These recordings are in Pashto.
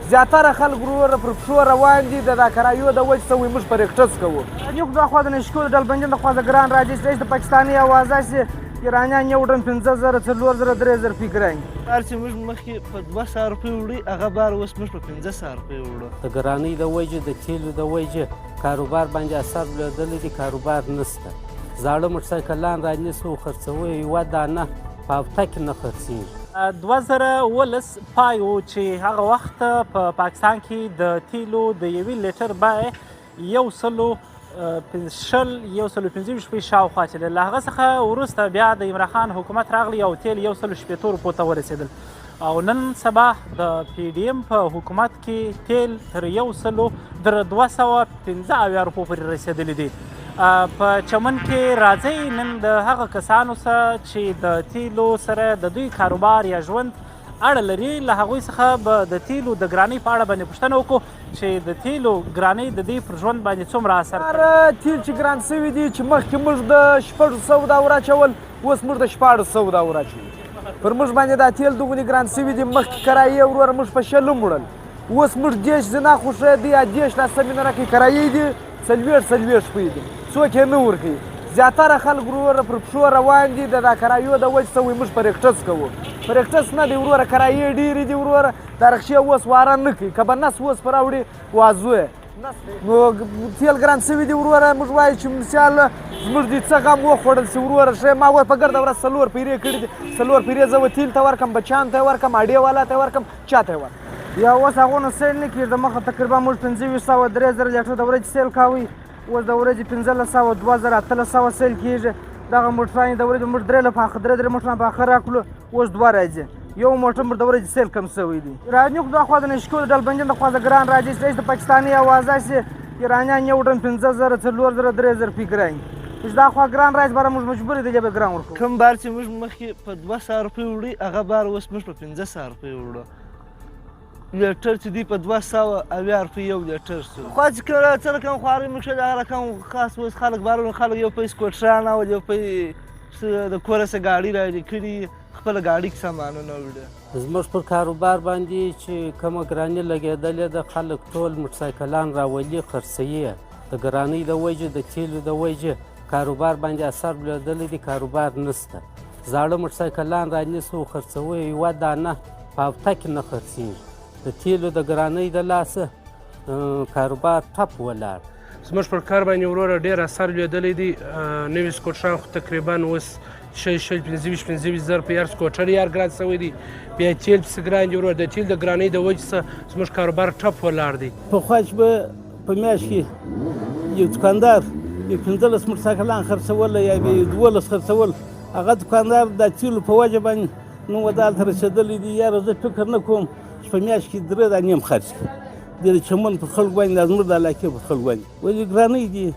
زیاتره خلک وروره پر پښو روان دي د دا کرایو د وجې څه وایي موږ په رکټس کوو نیوک دا خوا د نشکو د ډلبندین د خوا د ګران راځي چې د پاکستاني اوازه چې ایرانیان یو ډن 15,000 4,000 3,000 روپۍ ګران هر چې موږ مخکې په 200 روپۍ وړي هغه بار اوس موږ په 1500 روپۍ وړو د ګرانۍ د وجې د تیلو د وجې کاروبار باندې اثر لیدلی دی کاروبار نشته زاړه موټرسایکلان رانیسو خرڅوو یوه دانه په هفته کې نه خرڅېږي 2019 پای و چې هغه وخت په پاکستان کې د تیلو د یوې لیټر بیه 125 روپۍ شاوخوا چې له هغه څخه وروسته بیا د عمران خان حکومت راغلی او تیل 160 روپو ته ورسېدل او نن سبا د پی ډي ایم په حکومت کې تیل تر 215 روپو پورې رسېدلی دی په چمن کې راځئ نن د هغه کسانو سره چې د تیلو سره د دوی کاروبار یا ژوند اړه لري له هغوی څخه به د تیلو د ګرانۍ په اړه باندې پوښتنه وکړو چې د تیلو ګرانۍ د دوی پر ژوند باندې څومره اثر کوي تیل چې ګران شوي دي چې مخکې موږ د 600 دا وراچول اوس موږ د 1400 دا وراچوي پر موږ باندې دا تیل دغونې ګران شوي دي مخکې کرایې وروره موږ په 6 وړل اوس موږ 10 زنا خوښه دي یا 10 دا سمې نه راکوي کرایې دي 40 شپې دي څوک یې نه ورکوي زیاتره خلک وروره پر پښو روان دي د دا کرایو د وجې څه وایي موږ په رکټس کوو په رکټس نه دی وروره کرایې ډېرې دي وروره دا رخشې اوس واره نه کوي که به نس اوس په راوړي وازو نو تیل ګران شوي دي وروره موږ وایو چې مثال زموږ دي څه غم وخوړل شي وروره ښه ما اوس په ګرده ورځ 4 پیرې کړي دي 4 پیرې زه تیل ته ورکړم بچیانو ته یې ورکړم اډې والا ته یې ورکړم چا ته یې ورکړم یا اوس هغونه سیل نه کېږي د مخه تقریبا موږ 2500 3,000 لیټر د ورځې سیل کوي اوس د ورځې 1500 2,000 800 سیل کېږي دغه موټران د ورځې موږ درې موټران په اخر راکړو اوس 2 راځي یو موټر موږ د ورځې سیل کم شوی دی رانیوک دا خوا د نشکو د ډلبندین د خوا د ګران راځي چې د پاکستاني اوازه چې ایرانیان یو ډن 15,000 4,000 3,000 روپۍ ګران چې دا خوا ګران راځي باره موږ مجبور دي چې به ګران ورکړو کوم بار چې موږ مخکې په 200 روپۍ وړي هغه بار اوس موږ په 1500 روپۍ وړو لیټر چې دی په 200 روپۍ یو لیټر شو خو چې کله څه رقم خوارۍ موږ ښه دغه رقم خاص اوس خلک بارونه خلک یو په سکوټران او یو په د کوره څه ګاډي راجې کړي خپله ګاډي کې سامانونه وړي زموږ پر کاروبار باندې چې کومه ګراني لګېدلې ده خلک ټول موټرسایکلان راولي خرڅوي د ګرانۍ د وجې د تیلو د وجې کاروبار باندې اثر لیدلی دی کاروبار نشته زاړه موټرسایکلان رانیسو خرڅوو یوه دانه په هفته کې نه خرڅېږي د تیلو د ګرانۍ د لاسه کاروبار ټپ ولاړ زموږ پر کار باندې وروره ډېر اثر لیدلی دی نوي سکوټران خو تقریبا اوس 15 زره په هر سکوټر یار ګران شوی دی بیا تیل پسې ګران دي وروره د تیل د ګرانۍ د وجې څخه زموږ کاروبار ټپ ولاړ دی پخوا چې به په میاشت کې یو دوکاندار یو 15 موټرسایکلان خرڅول یا به 12 خرڅول هغه دوکاندار د تیلو په وجه باندې نو ودالته رسېدلی دی یاره زه فکر نه کوم چې په میاشت کې 3 دانې هم خرڅ کړي د چمن په خلکو باندې د زموږ د علاقې په خلکو باندې ولې ګرانۍ دي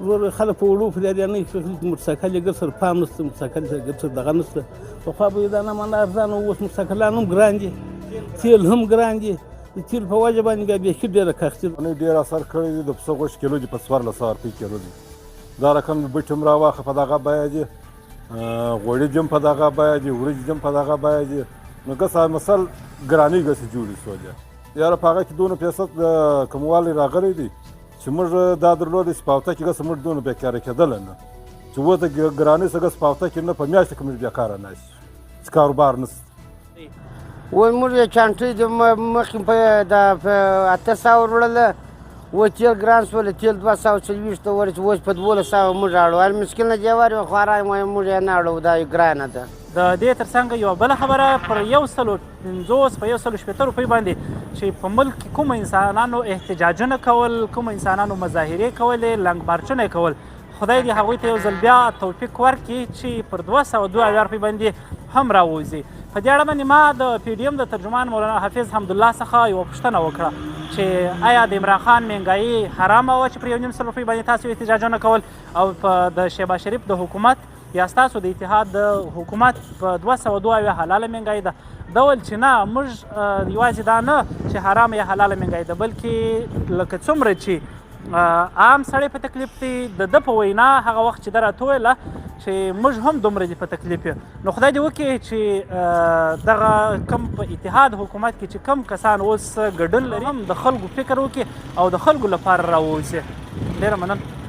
وروره خلک په وړو فریادیانۍ کې موټرسایکل یې ګر سره پام نشته موټرسایکل یې ګر سره دغه نشته پخوا به یې دا نه منه ارزانه اوس موټرسایکلان هم ګران دي تیل هم ګران دي د تیل په وجه باندې بیا بیخي ډېره کښتي ده ډېر اثر کړی دی د پسه غوښې کیلو دي په 1400 روپۍ کیلو دي دا رقم بټ هم راواخه په دغه بیه دي غوړي دي هم په دغه بیه دي وریجې دي هم په دغه بیه دي نو ګسه مثل ګرانۍ ګسې جوړې شولې یاره په هغه کې دونه پیسې د کموالی راغلی دی چې موږ دا درلودی چې په هفته کې ګسه موږ دونه بیکاره کېدلی نه چې اوس د ګرانۍ څه ګسه په هفته کې نه په میاشته کې موږ بیکاره نه شي چې کاروبار نشته وایي موږ یې چانټۍ د مخکې په 800 وړله و تیل ګران شول تیل 240 ته ورسېد اوس په 1200 موږ اړو مشکل نه جوار وي خوارای موږ یې نه اړو دا ګرانه ده د دې ترڅنګ یوه بله خبره پر 150 په 160 روپۍ باندې چې په ملک کې کوم انسانانو احتجاجونه کول کوم انسانانو مظاهرې کولې لنګ مارچونه یې کول خدای دې هغوی ته یو ځل بیا توفیق ورکړي چې پر 202 روپۍ باندې هم راووځي په دې اړه باندې ما د پی ډي ایم د ترجمان مولانا حافظ حمدالله څخه یوه پوښتنه وکړه چې آیا د عمران خان مهنګایي حرامه وه چې پر 1.5 روپۍ باندې تاسو احتجاجونه کول او په د شهباز شریف د حکومت یا ستاسو د اتحاد د حکومت په 202 حلاله مهنګایي ده دا ویل چې نه موږ یوازې دا نه چې حرامه یا حلاله مهنګایي ده بلکې لکه څومره چې عام سړی په تکلیف دی د ده په وینا هغه وخت چې ده راته وویله چې موږ هم دومره دي په تکلیف یو. نو خدای دې وکړي چې دغه کم په اتحاد حکومت کې چې کم کسان اوس ګډون لري هم د خلکو فکر وکړي او د خلکو لپاره راووځي. ډېره مننه.